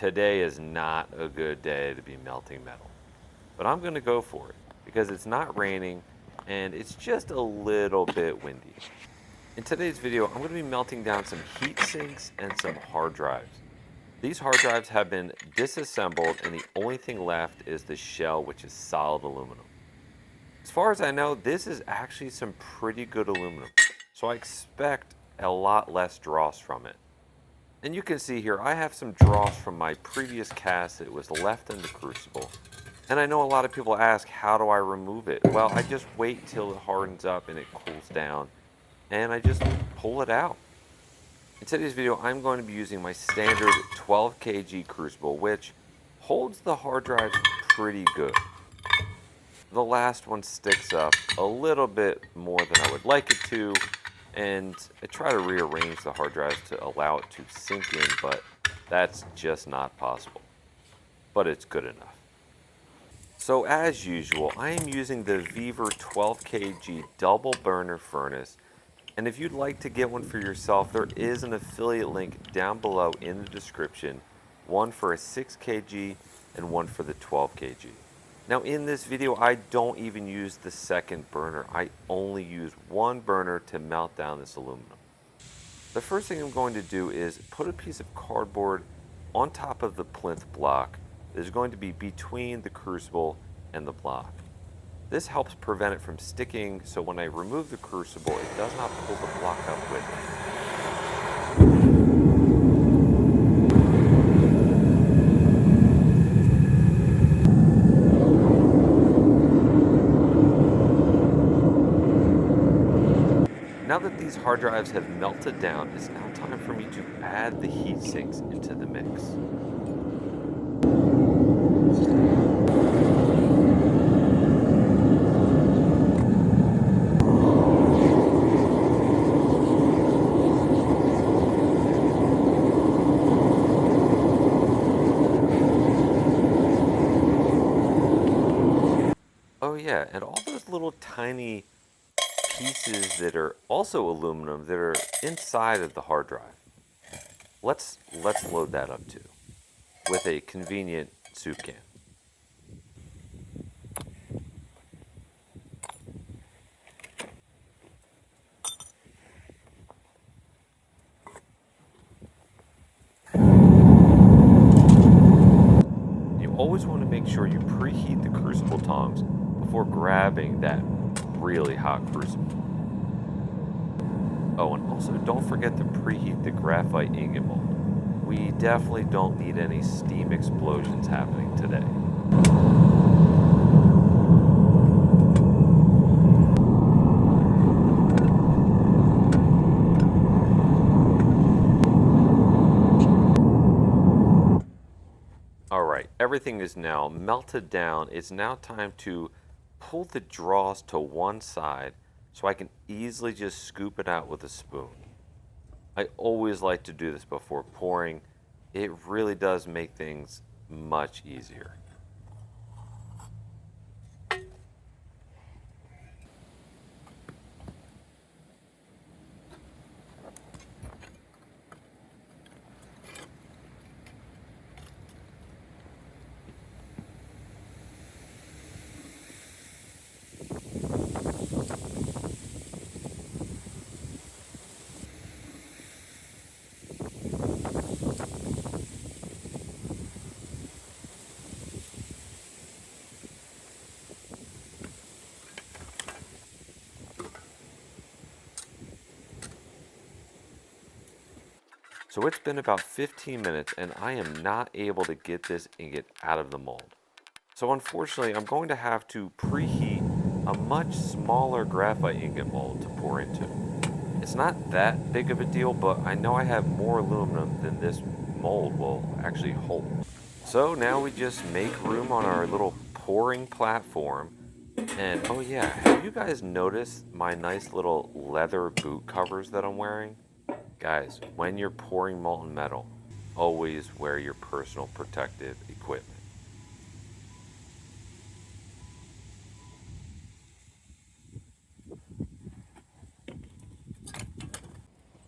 Today is not a good day to be melting metal, but I'm going to go for it because it's not raining and it's just a little bit windy. In today's video, I'm going to be melting down some heat sinks and some hard drives. These hard drives have been disassembled and the only thing left is the shell, which is solid aluminum. As far as I know, this is actually some pretty good aluminum, so I expect a lot less dross from it. And you can see here, I have some dross from my previous cast that was left in the crucible. And I know a lot of people ask, how do I remove it? Well, I just wait till it hardens up and it cools down, and I just pull it out. In today's video, I'm going to be using my standard 12 kg crucible, which holds the hard drives pretty good. The last one sticks up a little bit more than I would like it to, and I try to rearrange the hard drives to allow it to sink in, but that's just not possible. But it's good enough. So as usual, I am using the Viver 12 kg double burner furnace, and if you'd like to get one for yourself, there is an affiliate link down below in the description, one for a 6 kg and one for the 12 kg. Now in this video, I don't even use the second burner. I only use one burner to melt down this aluminum. The first thing I'm going to do is put a piece of cardboard on top of the plinth block that is going to be between the crucible and the block. This helps prevent it from sticking, so when I remove the crucible, it does not pull the block up with it. Now that these hard drives have melted down, it's now time for me to add the heat sinks into the mix. Oh yeah, and all those little tiny pieces that are also aluminum that are inside of the hard drive. Let's load that up too with a convenient soup can. You always want to make sure you preheat the crucible tongs before grabbing that really hot crucible. Oh, and also don't forget to preheat the graphite ingot mold. We definitely don't need any steam explosions happening today. All right, everything is now melted down. It's now time to pull the dross to one side so I can easily just scoop it out with a spoon. I always like to do this before pouring. It really does make things much easier. So it's been about 15 minutes and I am not able to get this ingot out of the mold. So unfortunately, I'm going to have to preheat a much smaller graphite ingot mold to pour into. It's not that big of a deal, but I know I have more aluminum than this mold will actually hold. So now we just make room on our little pouring platform. And oh yeah, have you guys noticed my nice little leather boot covers that I'm wearing? Guys, when you're pouring molten metal, always wear your personal protective equipment.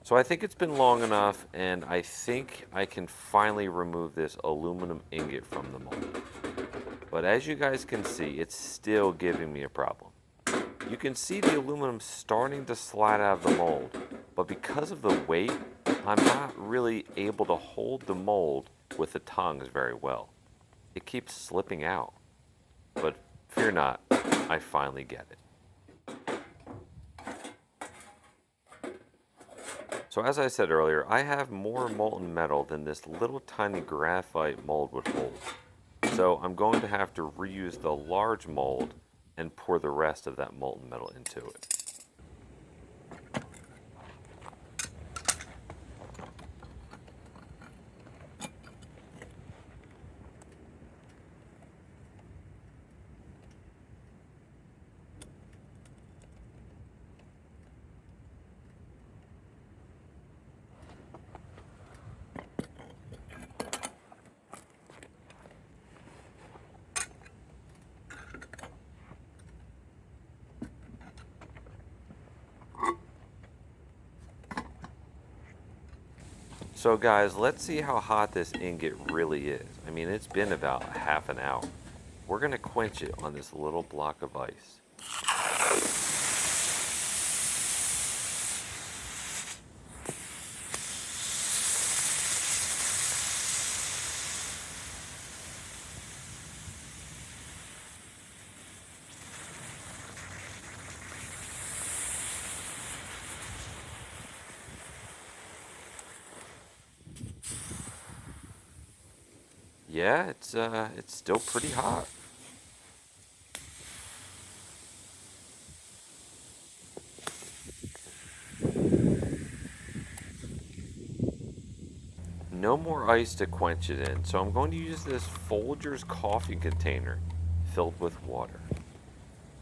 So I think it's been long enough, and I think I can finally remove this aluminum ingot from the mold. But as you guys can see, it's still giving me a problem. You can see the aluminum starting to slide out of the mold, but because of the weight, I'm not really able to hold the mold with the tongs very well. It keeps slipping out. But fear not, I finally get it. So as I said earlier, I have more molten metal than this little tiny graphite mold would hold. So I'm going to have to reuse the large mold and pour the rest of that molten metal into it. So guys, let's see how hot this ingot really is. I mean, it's been about half an hour. We're going to quench it on this little block of ice. Yeah, it's still pretty hot. No more ice to quench it in, so I'm going to use this Folgers coffee container filled with water.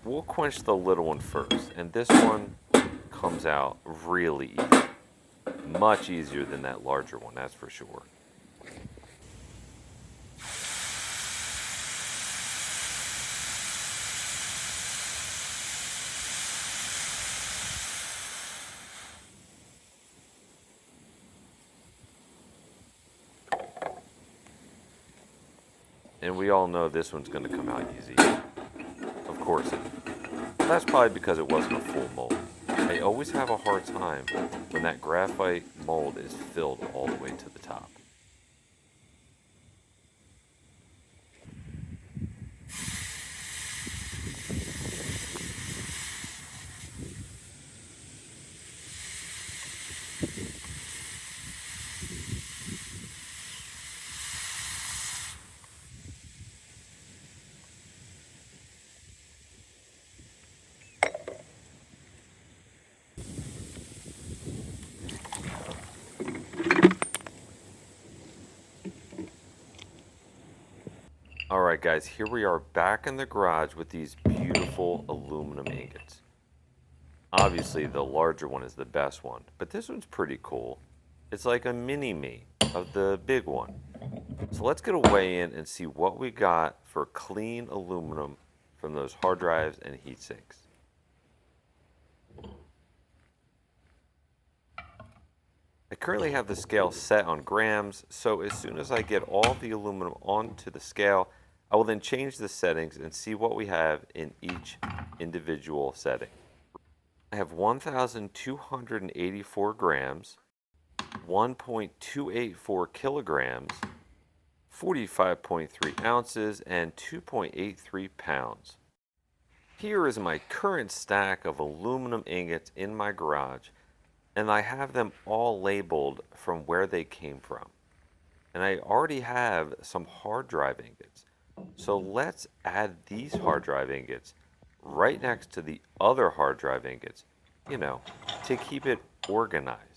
We'll quench the little one first, and this one comes out really easy. Much easier than that larger one, that's for sure. And we all know this one's going to come out easy. Of course it is. That's probably because it wasn't a full mold. I always have a hard time when that graphite mold is filled all the way to the top. Alright guys, here we are back in the garage with these beautiful aluminum ingots. Obviously the larger one is the best one, but this one's pretty cool. It's like a mini-me of the big one. So let's get a weigh in and see what we got for clean aluminum from those hard drives and heat sinks. I currently have the scale set on grams, so as soon as I get all the aluminum onto the scale, I will then change the settings and see what we have in each individual setting. I have 1,284 grams, 1.284 kilograms, 45.3 ounces, and 2.83 pounds. Here is my current stack of aluminum ingots in my garage, and I have them all labeled from where they came from. And I already have some hard drive ingots. So let's add these hard drive ingots right next to the other hard drive ingots, to keep it organized.